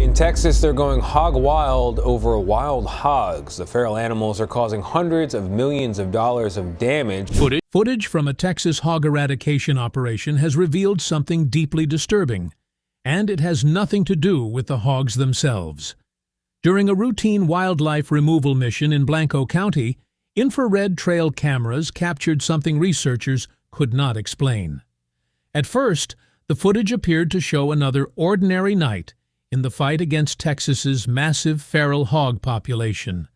In Texas, they're going hog wild over wild hogs. The feral animals are causing hundreds of millions of dollars of damage. Footage from a Texas hog eradication operation has revealed something deeply disturbing, and it has nothing to do with the hogs themselves. During a routine wildlife removal mission in Blanco County, infrared trail cameras captured something researchers could not explain. At first, the footage appeared to show another ordinary night in the fight against Texas's massive feral hog population.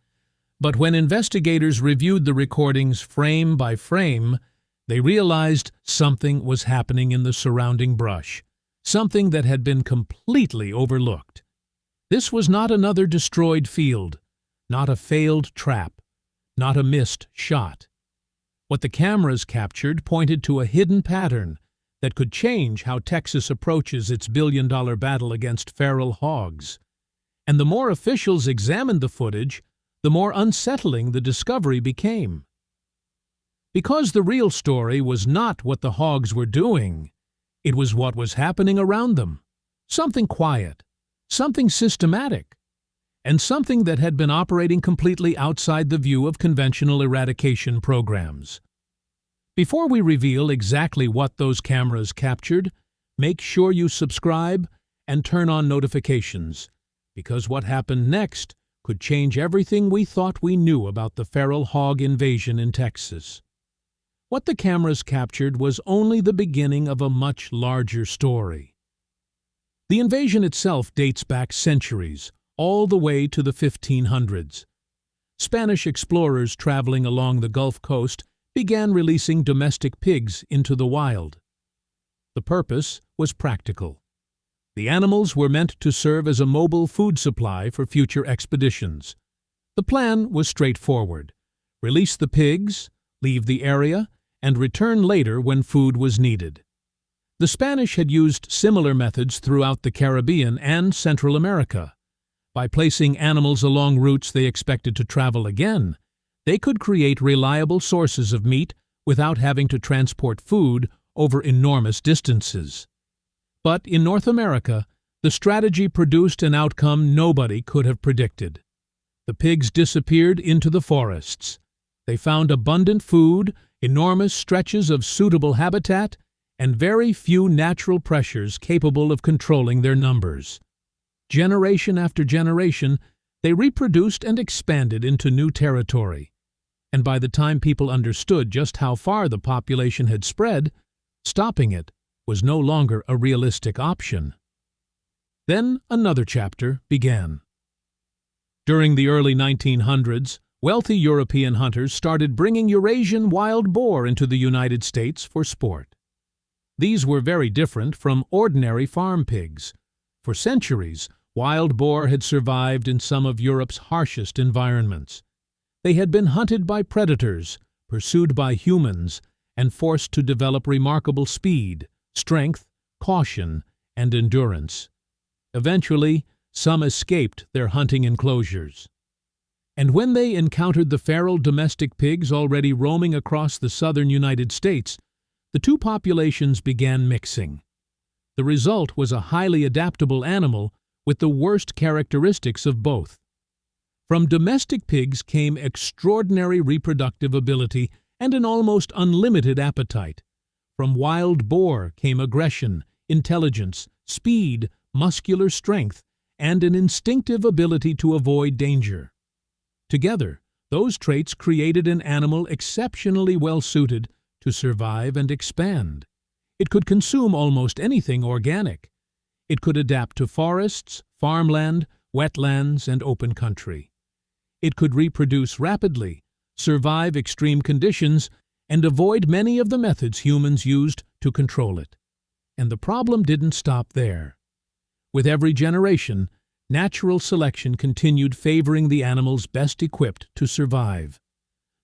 But when investigators reviewed the recordings frame by frame, they realized something was happening in the surrounding brush, something that had been completely overlooked. This was not another destroyed field, not a failed trap, not a missed shot. What the cameras captured pointed to a hidden pattern that could change how Texas approaches its billion-dollar battle against feral hogs. And the more officials examined the footage, the more unsettling the discovery became. Because the real story was not what the hogs were doing, it was what was happening around them. Something quiet, something systematic, and something that had been operating completely outside the view of conventional eradication programs. Before we reveal exactly what those cameras captured, make sure you subscribe and turn on notifications, because what happened next could change everything we thought we knew about the feral hog invasion in Texas. What the cameras captured was only the beginning of a much larger story. The invasion itself dates back centuries, all the way to the 1500s. Spanish explorers traveling along the Gulf Coast began releasing domestic pigs into the wild. The purpose was practical. The animals were meant to serve as a mobile food supply for future expeditions. The plan was straightforward: release the pigs, leave the area, and return later when food was needed. The Spanish had used similar methods throughout the Caribbean and Central America. By placing animals along routes they expected to travel again, they could create reliable sources of meat without having to transport food over enormous distances. But in North America, the strategy produced an outcome nobody could have predicted. The pigs disappeared into the forests. They found abundant food, enormous stretches of suitable habitat, and very few natural pressures capable of controlling their numbers. Generation after generation, they reproduced and expanded into new territory. And by the time people understood just how far the population had spread, stopping it was no longer a realistic option. Then another chapter began. During the early 1900s, wealthy European hunters started bringing Eurasian wild boar into the United States for sport. These were very different from ordinary farm pigs. For centuries, wild boar had survived in some of Europe's harshest environments. They had been hunted by predators, pursued by humans, and forced to develop remarkable speed, strength, caution, and endurance. Eventually, some escaped their hunting enclosures. And when they encountered the feral domestic pigs already roaming across the southern United States, the two populations began mixing. The result was a highly adaptable animal with the worst characteristics of both. From domestic pigs came extraordinary reproductive ability and an almost unlimited appetite. From wild boar came aggression, intelligence, speed, muscular strength, and an instinctive ability to avoid danger. Together, those traits created an animal exceptionally well-suited to survive and expand. It could consume almost anything organic. It could adapt to forests, farmland, wetlands, and open country. It could reproduce rapidly, survive extreme conditions, and avoid many of the methods humans used to control it. And the problem didn't stop there. With every generation, natural selection continued favoring the animals best equipped to survive.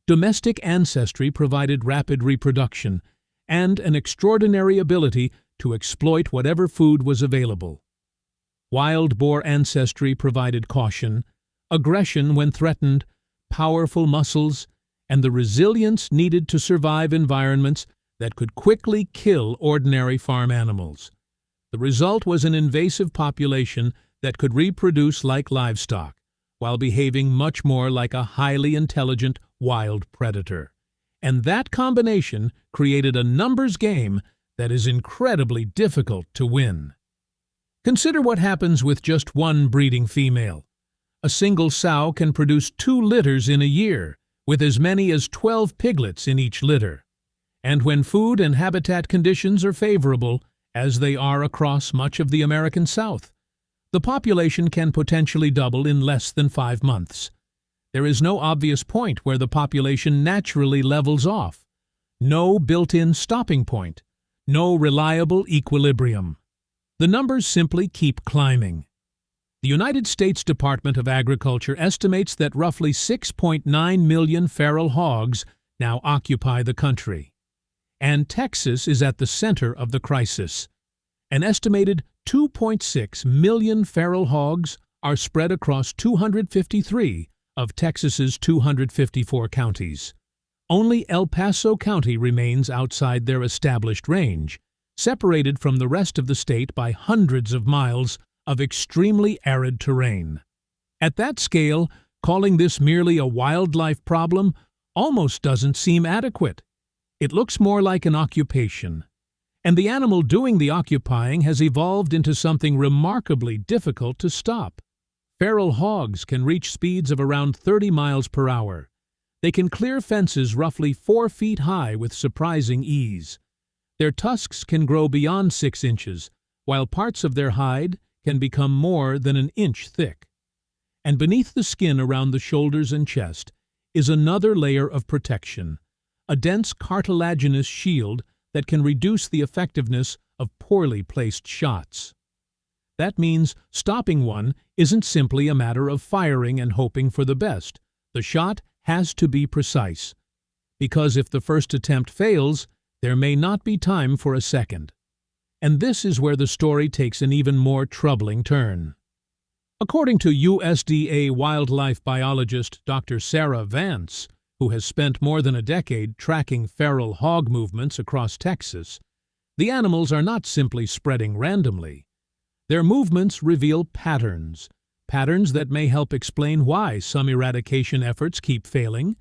Domestic ancestry provided rapid reproduction and an extraordinary ability to exploit whatever food was available. Wild boar ancestry provided caution, aggression when threatened, powerful muscles, and the resilience needed to survive environments that could quickly kill ordinary farm animals. The result was an invasive population that could reproduce like livestock, while behaving much more like a highly intelligent wild predator. And that combination created a numbers game that is incredibly difficult to win. Consider what happens with just one breeding female. A single sow can produce 2 litters in a year, with as many as 12 piglets in each litter. And when food and habitat conditions are favorable, as they are across much of the American South, the population can potentially double in less than 5 months. There is no obvious point where the population naturally levels off, no built-in stopping point, no reliable equilibrium. The numbers simply keep climbing. The United States Department of Agriculture estimates that roughly 6.9 million feral hogs now occupy the country. And Texas is at the center of the crisis. An estimated 2.6 million feral hogs are spread across 253 of Texas's 254 counties. Only El Paso County remains outside their established range, separated from the rest of the state by hundreds of miles of extremely arid terrain. At that scale, calling this merely a wildlife problem almost doesn't seem adequate. It looks more like an occupation. And the animal doing the occupying has evolved into something remarkably difficult to stop. Feral hogs can reach speeds of around 30 miles per hour. They can clear fences roughly 4 feet high with surprising ease. Their tusks can grow beyond 6 inches, while parts of their hide can become more than an inch thick. And beneath the skin around the shoulders and chest is another layer of protection, a dense cartilaginous shield that can reduce the effectiveness of poorly placed shots. That means stopping one isn't simply a matter of firing and hoping for the best. The shot has to be precise, because if the first attempt fails, there may not be time for a second. And this is where the story takes an even more troubling turn. According to USDA wildlife biologist Dr. Sarah Vance, who has spent more than a decade tracking feral hog movements across Texas, the animals are not simply spreading randomly. Their movements reveal patterns that may help explain why some eradication efforts keep failing,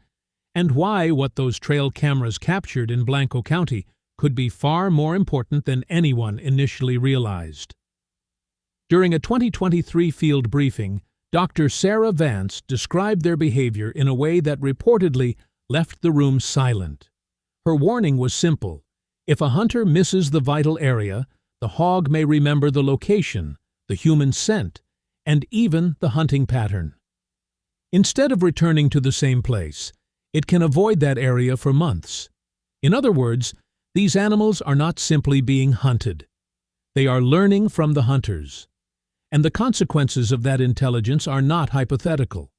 and why what those trail cameras captured in Blanco County could be far more important than anyone initially realized. During a 2023 field briefing, Dr. Sarah Vance described their behavior in a way that reportedly left the room silent. Her warning was simple: if a hunter misses the vital area, the hog may remember the location, the human scent, and even the hunting pattern. Instead of returning to the same place, it can avoid that area for months. In other words, these animals are not simply being hunted. They are learning from the hunters. And the consequences of that intelligence are not hypothetical.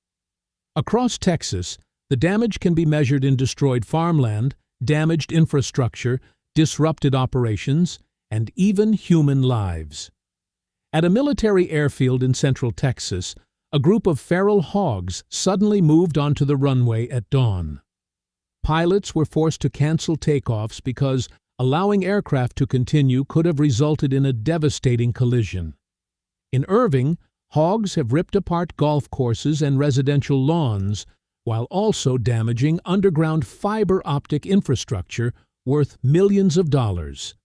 Across Texas, the damage can be measured in destroyed farmland, damaged infrastructure, disrupted operations, and even human lives. At a military airfield in central Texas, a group of feral hogs suddenly moved onto the runway at dawn. Pilots were forced to cancel takeoffs because allowing aircraft to continue could have resulted in a devastating collision. In Irving, hogs have ripped apart golf courses and residential lawns, while also damaging underground fiber optic infrastructure worth millions of dollars.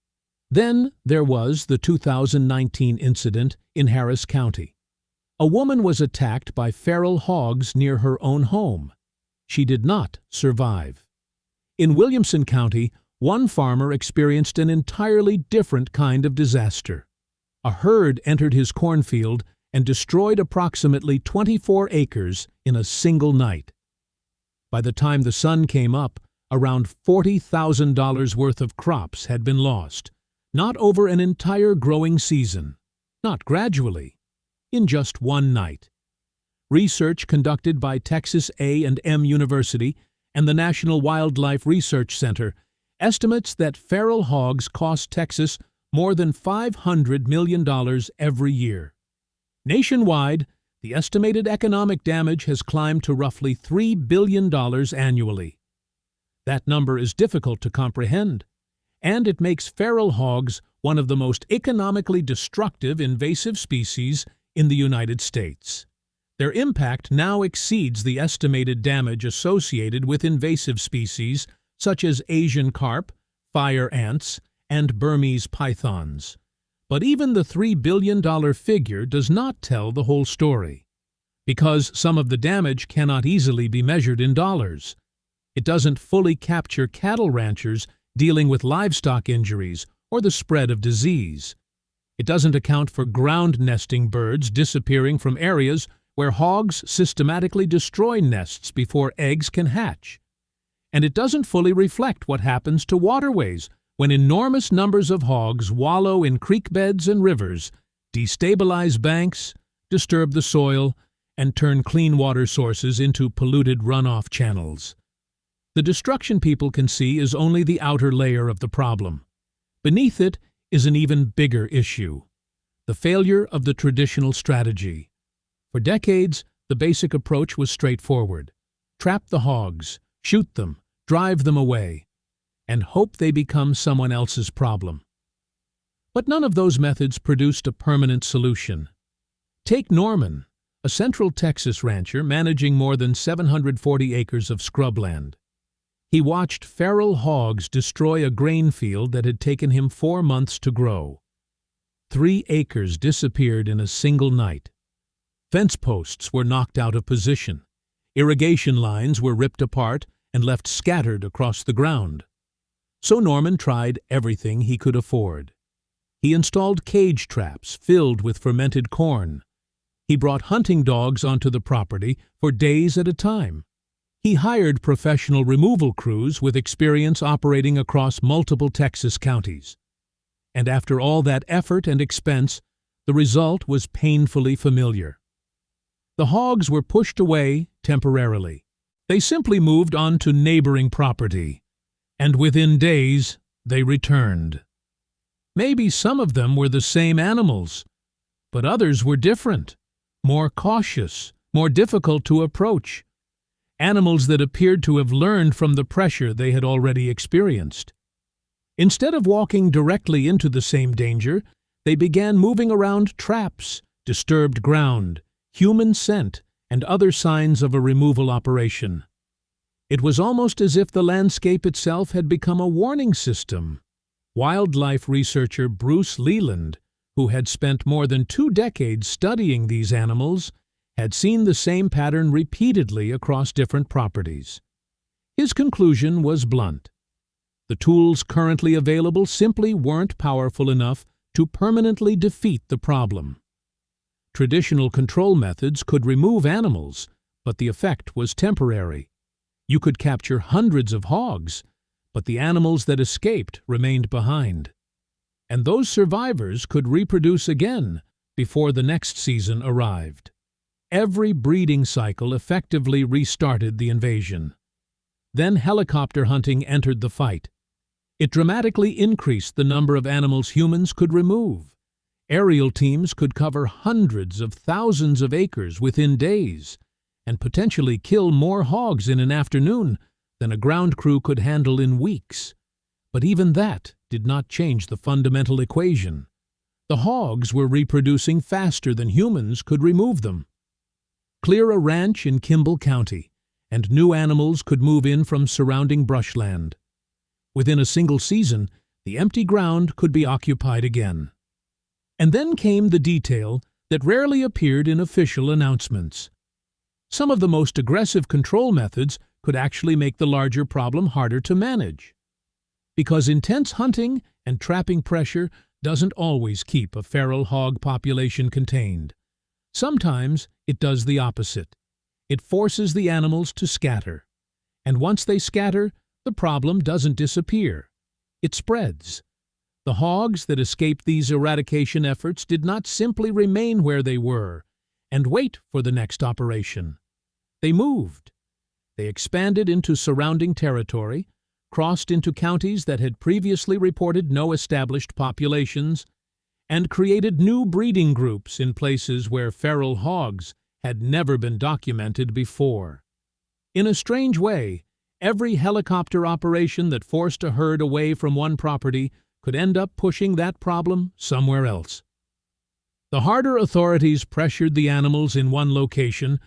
Then there was the 2019 incident in Harris County. A woman was attacked by feral hogs near her own home. She did not survive. In Williamson County, one farmer experienced an entirely different kind of disaster. A herd entered his cornfield and destroyed approximately 24 acres in a single night. By the time the sun came up, around $40,000 worth of crops had been lost, not over an entire growing season, not gradually, in just one night. Research conducted by Texas A&M University and the National Wildlife Research Center estimates that feral hogs cost Texas more than $500 million every year. Nationwide, the estimated economic damage has climbed to roughly $3 billion annually. That number is difficult to comprehend, and it makes feral hogs one of the most economically destructive invasive species in the United States. Their impact now exceeds the estimated damage associated with invasive species such as Asian carp, fire ants, and Burmese pythons. But even the $3 billion figure does not tell the whole story, because some of the damage cannot easily be measured in dollars. It doesn't fully capture cattle ranchers dealing with livestock injuries or the spread of disease. It doesn't account for ground-nesting birds disappearing from areas where hogs systematically destroy nests before eggs can hatch. And it doesn't fully reflect what happens to waterways when enormous numbers of hogs wallow in creek beds and rivers, destabilize banks, disturb the soil, and turn clean water sources into polluted runoff channels. The destruction people can see is only the outer layer of the problem. Beneath it is an even bigger issue: the failure of the traditional strategy. For decades, the basic approach was straightforward: trap the hogs, shoot them, drive them away, and hope they become someone else's problem. But none of those methods produced a permanent solution. Take Norman, a Central Texas rancher managing more than 740 acres of scrubland. He watched feral hogs destroy a grain field that had taken him 4 months to grow. 3 acres disappeared in a single night. Fence posts were knocked out of position. Irrigation lines were ripped apart and left scattered across the ground. So Norman tried everything he could afford. He installed cage traps filled with fermented corn. He brought hunting dogs onto the property for days at a time. He hired professional removal crews with experience operating across multiple Texas counties. And after all that effort and expense, the result was painfully familiar. The hogs were pushed away temporarily. They simply moved on to neighboring property, and within days they returned. Maybe some of them were the same animals, but others were different, more cautious, more difficult to approach. Animals that appeared to have learned from the pressure they had already experienced. Instead of walking directly into the same danger, they began moving around traps, disturbed ground, human scent, and other signs of a removal operation. It was almost as if the landscape itself had become a warning system. Wildlife researcher Bruce Leland, who had spent more than 2 decades studying these animals, had seen the same pattern repeatedly across different properties. His conclusion was blunt. The tools currently available simply weren't powerful enough to permanently defeat the problem. Traditional control methods could remove animals, but the effect was temporary. You could capture hundreds of hogs, but the animals that escaped remained behind. And those survivors could reproduce again before the next season arrived. Every breeding cycle effectively restarted the invasion. Then helicopter hunting entered the fight. It dramatically increased the number of animals humans could remove. Aerial teams could cover hundreds of thousands of acres within days and potentially kill more hogs in an afternoon than a ground crew could handle in weeks. But even that did not change the fundamental equation. The hogs were reproducing faster than humans could remove them. Clear a ranch in Kimball County, and new animals could move in from surrounding brushland. Within a single season, the empty ground could be occupied again. And then came the detail that rarely appeared in official announcements. Some of the most aggressive control methods could actually make the larger problem harder to manage. Because intense hunting and trapping pressure doesn't always keep a feral hog population contained. Sometimes it does the opposite. It forces the animals to scatter. And once they scatter, the problem doesn't disappear. It spreads. The hogs that escaped these eradication efforts did not simply remain where they were and wait for the next operation. They moved. They expanded into surrounding territory, crossed into counties that had previously reported no established populations, and created new breeding groups in places where feral hogs had never been documented before. In a strange way, every helicopter operation that forced a herd away from one property could end up pushing that problem somewhere else. The harder authorities pressured the animals in one location,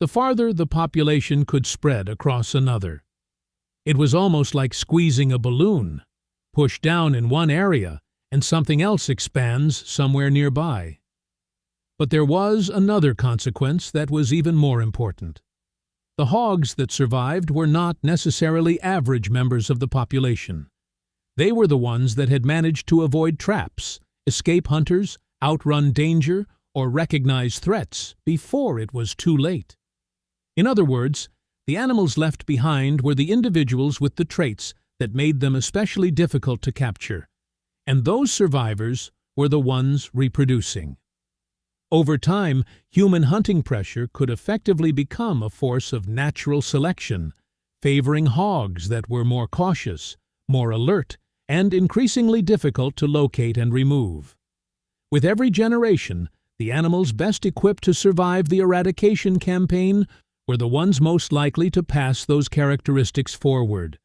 the farther the population could spread across another. It was almost like squeezing a balloon. Push down in one area, and something else expands somewhere nearby. But there was another consequence that was even more important. The hogs that survived were not necessarily average members of the population. They were the ones that had managed to avoid traps, escape hunters, outrun danger, or recognize threats before it was too late. In other words, the animals left behind were the individuals with the traits that made them especially difficult to capture, and those survivors were the ones reproducing. Over time, human hunting pressure could effectively become a force of natural selection, favoring hogs that were more cautious, more alert, and increasingly difficult to locate and remove. With every generation, the animals best equipped to survive the eradication campaign were the ones most likely to pass those characteristics forward.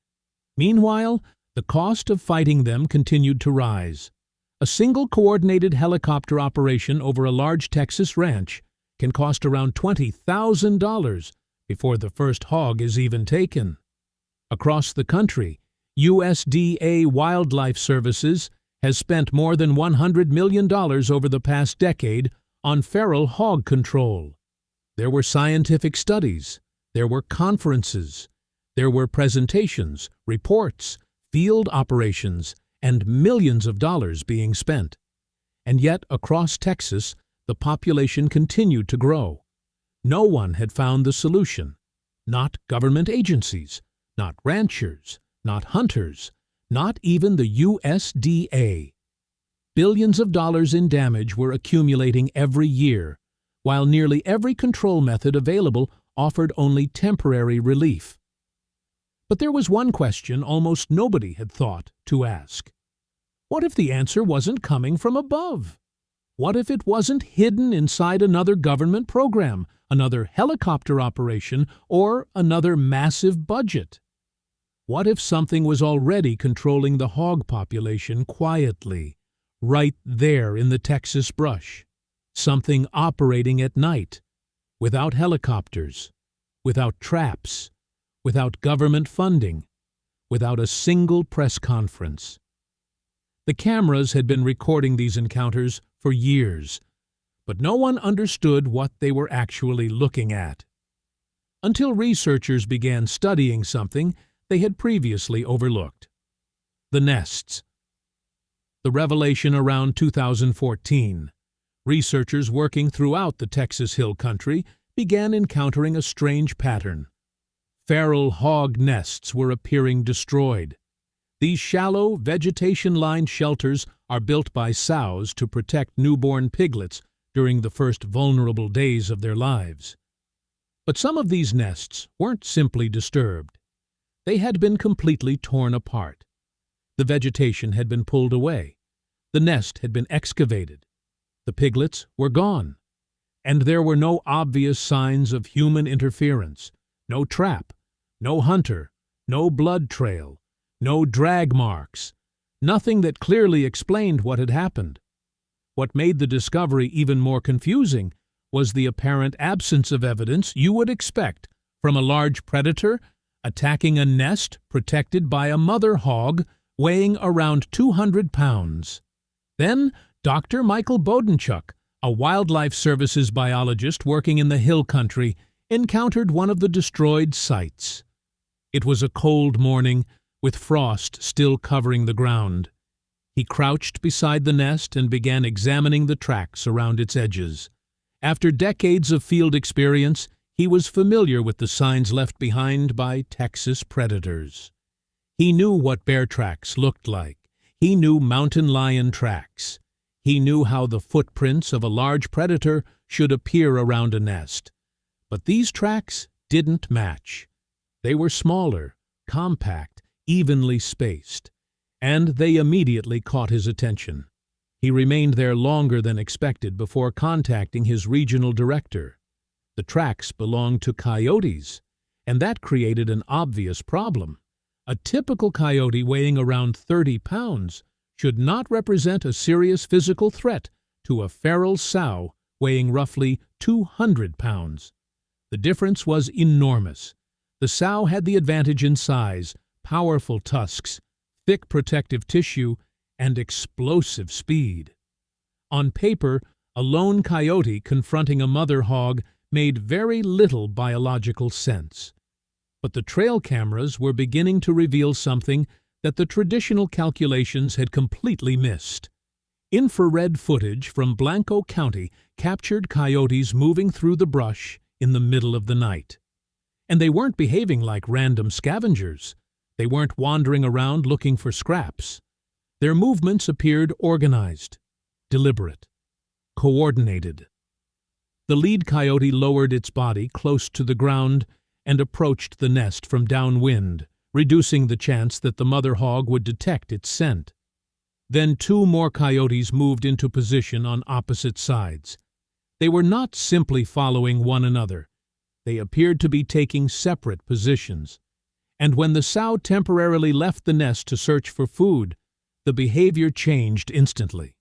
Meanwhile, the cost of fighting them continued to rise. A single coordinated helicopter operation over a large Texas ranch can cost around $20,000 before the first hog is even taken. Across the country, USDA Wildlife Services has spent more than $100 million over the past decade on feral hog control. There were scientific studies, there were conferences, there were presentations, reports, field operations, and millions of dollars being spent. And yet, across Texas, the population continued to grow. No one had found the solution. Not government agencies, not ranchers, not hunters, not even the USDA. Billions of dollars in damage were accumulating every year, while nearly every control method available offered only temporary relief. But there was one question almost nobody had thought to ask. What if the answer wasn't coming from above? What if it wasn't hidden inside another government program, another helicopter operation, or another massive budget? What if something was already controlling the hog population quietly, right there in the Texas brush? Something operating at night, without helicopters, without traps, without government funding, without a single press conference. The cameras had been recording these encounters for years, but no one understood what they were actually looking at. Until researchers began studying something they had previously overlooked: the nests. The revelation around 2014. Researchers working throughout the Texas Hill Country began encountering a strange pattern. Feral hog nests were appearing destroyed. These shallow, vegetation-lined shelters are built by sows to protect newborn piglets during the first vulnerable days of their lives. But some of these nests weren't simply disturbed. They had been completely torn apart. The vegetation had been pulled away. The nest had been excavated. The piglets were gone. And there were no obvious signs of human interference, no trap, no hunter, no blood trail, no drag marks, nothing that clearly explained what had happened. What made the discovery even more confusing was the apparent absence of evidence you would expect from a large predator attacking a nest protected by a mother hog weighing around 200 pounds. Then, Dr. Michael Bodenchuk, a wildlife services biologist working in the hill country, encountered one of the destroyed sites. It was a cold morning, with frost still covering the ground. He crouched beside the nest and began examining the tracks around its edges. After decades of field experience, he was familiar with the signs left behind by Texas predators. He knew what bear tracks looked like. He knew mountain lion tracks. He knew how the footprints of a large predator should appear around a nest. But these tracks didn't match. They were smaller, compact, evenly spaced, and they immediately caught his attention. He remained there longer than expected before contacting his regional director. The tracks belonged to coyotes, and that created an obvious problem. A typical coyote weighing around 30 pounds should not represent a serious physical threat to a feral sow weighing roughly 200 pounds. The difference was enormous. The sow had the advantage in size, powerful tusks, thick protective tissue, and explosive speed. On paper, a lone coyote confronting a mother hog made very little biological sense. But the trail cameras were beginning to reveal something that the traditional calculations had completely missed. Infrared footage from Blanco County captured coyotes moving through the brush in the middle of the night. And they weren't behaving like random scavengers. They weren't wandering around looking for scraps. Their movements appeared organized, deliberate, coordinated. The lead coyote lowered its body close to the ground and approached the nest from downwind, reducing the chance that the mother hog would detect its scent. Then 2 more coyotes moved into position on opposite sides. They were not simply following one another. They appeared to be taking separate positions. And when the sow temporarily left the nest to search for food, the behavior changed instantly.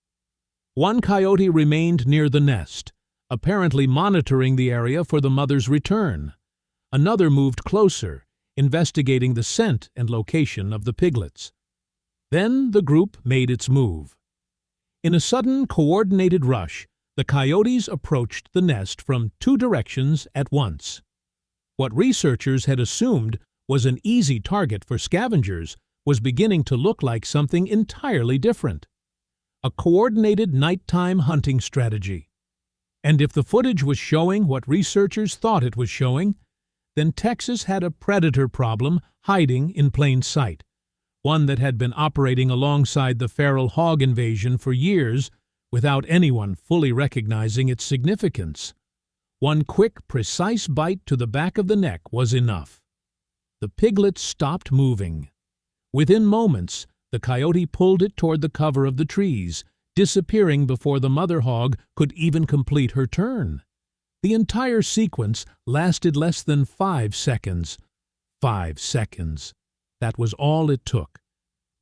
One coyote remained near the nest, apparently monitoring the area for the mother's return. Another moved closer, investigating the scent and location of the piglets. Then the group made its move. In a sudden, coordinated rush, the coyotes approached the nest from 2 directions at once. What researchers had assumed was an easy target for scavengers was beginning to look like something entirely different. A coordinated nighttime hunting strategy. And if the footage was showing what researchers thought it was showing, then Texas had a predator problem hiding in plain sight, one that had been operating alongside the feral hog invasion for years without anyone fully recognizing its significance. One quick, precise bite to the back of the neck was enough. The piglet stopped moving. Within moments, the coyote pulled it toward the cover of the trees, disappearing before the mother hog could even complete her turn. The entire sequence lasted less than 5 seconds. 5 seconds. That was all it took.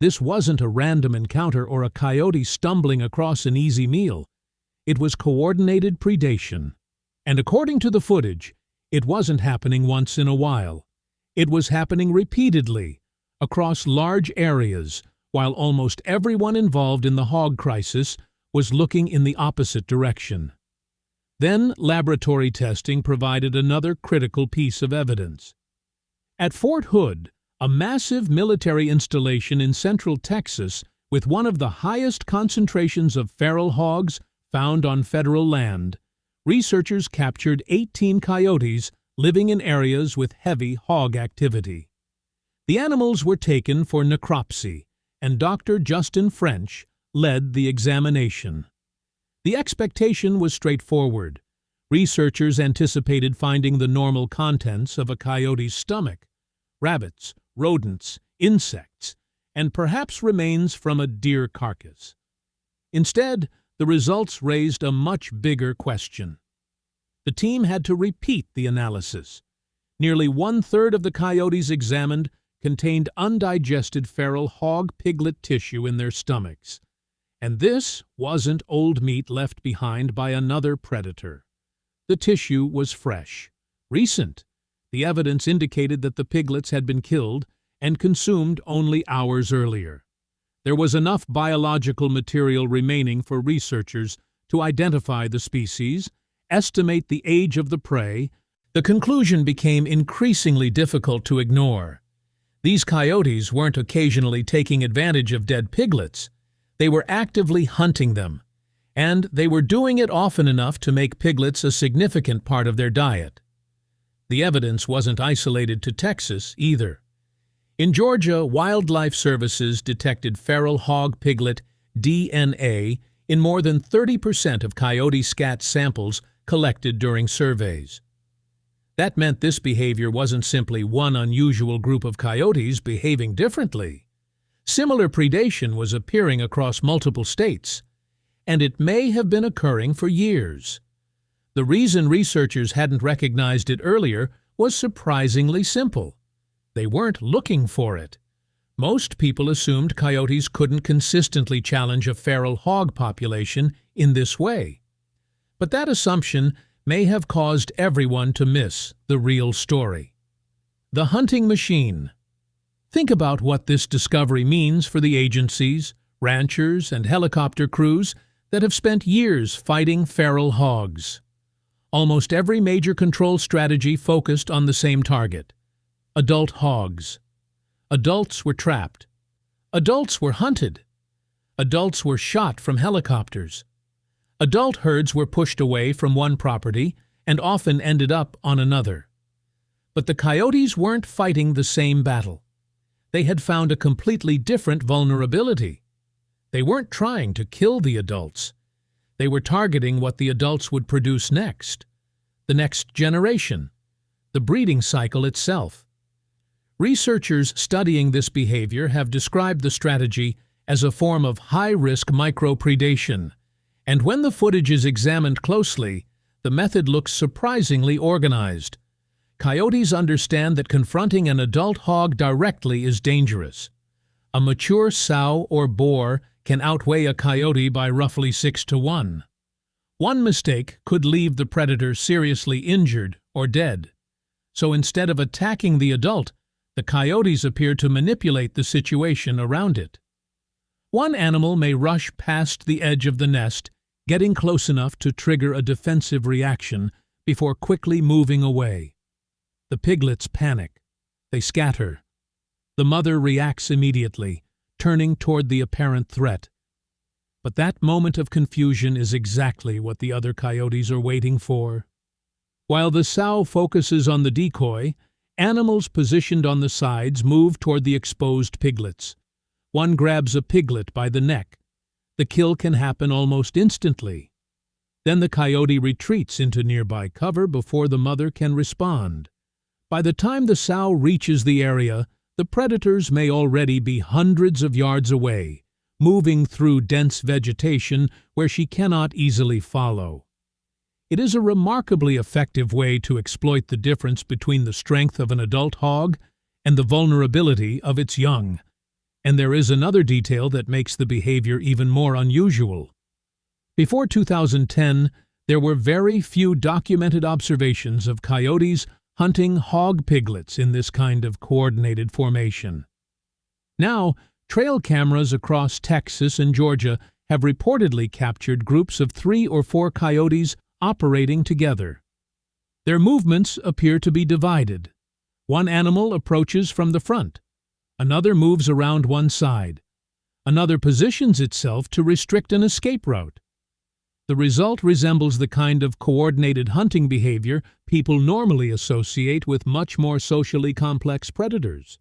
This wasn't a random encounter or a coyote stumbling across an easy meal. It was coordinated predation. And according to the footage, it wasn't happening once in a while. It was happening repeatedly, across large areas, while almost everyone involved in the hog crisis was looking in the opposite direction. Then laboratory testing provided another critical piece of evidence. At Fort Hood, a massive military installation in central Texas with one of the highest concentrations of feral hogs found on federal land, researchers captured 18 coyotes living in areas with heavy hog activity. The animals were taken for necropsy, and Dr. Justin French led the examination. The expectation was straightforward. Researchers anticipated finding the normal contents of a coyote's stomach: rabbits, rodents, insects, and perhaps remains from a deer carcass. Instead, the results raised a much bigger question. The team had to repeat the analysis. Nearly 1/3 of the coyotes examined contained undigested feral hog piglet tissue in their stomachs. And this wasn't old meat left behind by another predator. The tissue was fresh, recent. The evidence indicated that the piglets had been killed and consumed only hours earlier. There was enough biological material remaining for researchers to identify the species, estimate the age of the prey. The conclusion became increasingly difficult to ignore. These coyotes weren't occasionally taking advantage of dead piglets. They were actively hunting them, and they were doing it often enough to make piglets a significant part of their diet. The evidence wasn't isolated to Texas either. In Georgia, Wildlife Services detected feral hog piglet DNA in more than 30% of coyote scat samples collected during surveys. That meant this behavior wasn't simply one unusual group of coyotes behaving differently. Similar predation was appearing across multiple states, and it may have been occurring for years. The reason researchers hadn't recognized it earlier was surprisingly simple. They weren't looking for it. Most people assumed coyotes couldn't consistently challenge a feral hog population in this way. But that assumption may have caused everyone to miss the real story. The hunting machine. Think about what this discovery means for the agencies, ranchers, and helicopter crews that have spent years fighting feral hogs. Almost every major control strategy focused on the same target: adult hogs. Adults were trapped. Adults were hunted. Adults were shot from helicopters. Adult herds were pushed away from one property and often ended up on another. But the coyotes weren't fighting the same battle. They had found a completely different vulnerability. They weren't trying to kill the adults. They were targeting what the adults would produce next: the next generation, the breeding cycle itself. Researchers studying this behavior have described the strategy as a form of high-risk micro-predation, and when the footage is examined closely, the method looks surprisingly organized. Coyotes understand that confronting an adult hog directly is dangerous. A mature sow or boar can outweigh a coyote by roughly 6-to-1. One mistake could leave the predator seriously injured or dead. So instead of attacking the adult, the coyotes appear to manipulate the situation around it. One animal may rush past the edge of the nest, getting close enough to trigger a defensive reaction before quickly moving away. The piglets panic. They scatter. The mother reacts immediately, turning toward the apparent threat. But that moment of confusion is exactly what the other coyotes are waiting for. While the sow focuses on the decoy, animals positioned on the sides move toward the exposed piglets. One grabs a piglet by the neck. The kill can happen almost instantly. Then the coyote retreats into nearby cover before the mother can respond. By the time the sow reaches the area, the predators may already be hundreds of yards away, moving through dense vegetation where she cannot easily follow. It is a remarkably effective way to exploit the difference between the strength of an adult hog and the vulnerability of its young. And there is another detail that makes the behavior even more unusual. Before 2010, there were very few documented observations of coyotes hunting hog piglets in this kind of coordinated formation. Now, trail cameras across Texas and Georgia have reportedly captured groups of 3 or 4 coyotes operating together. Their movements appear to be divided. One animal approaches from the front. Another moves around one side. Another positions itself to restrict an escape route. The result resembles the kind of coordinated hunting behavior people normally associate with much more socially complex predators.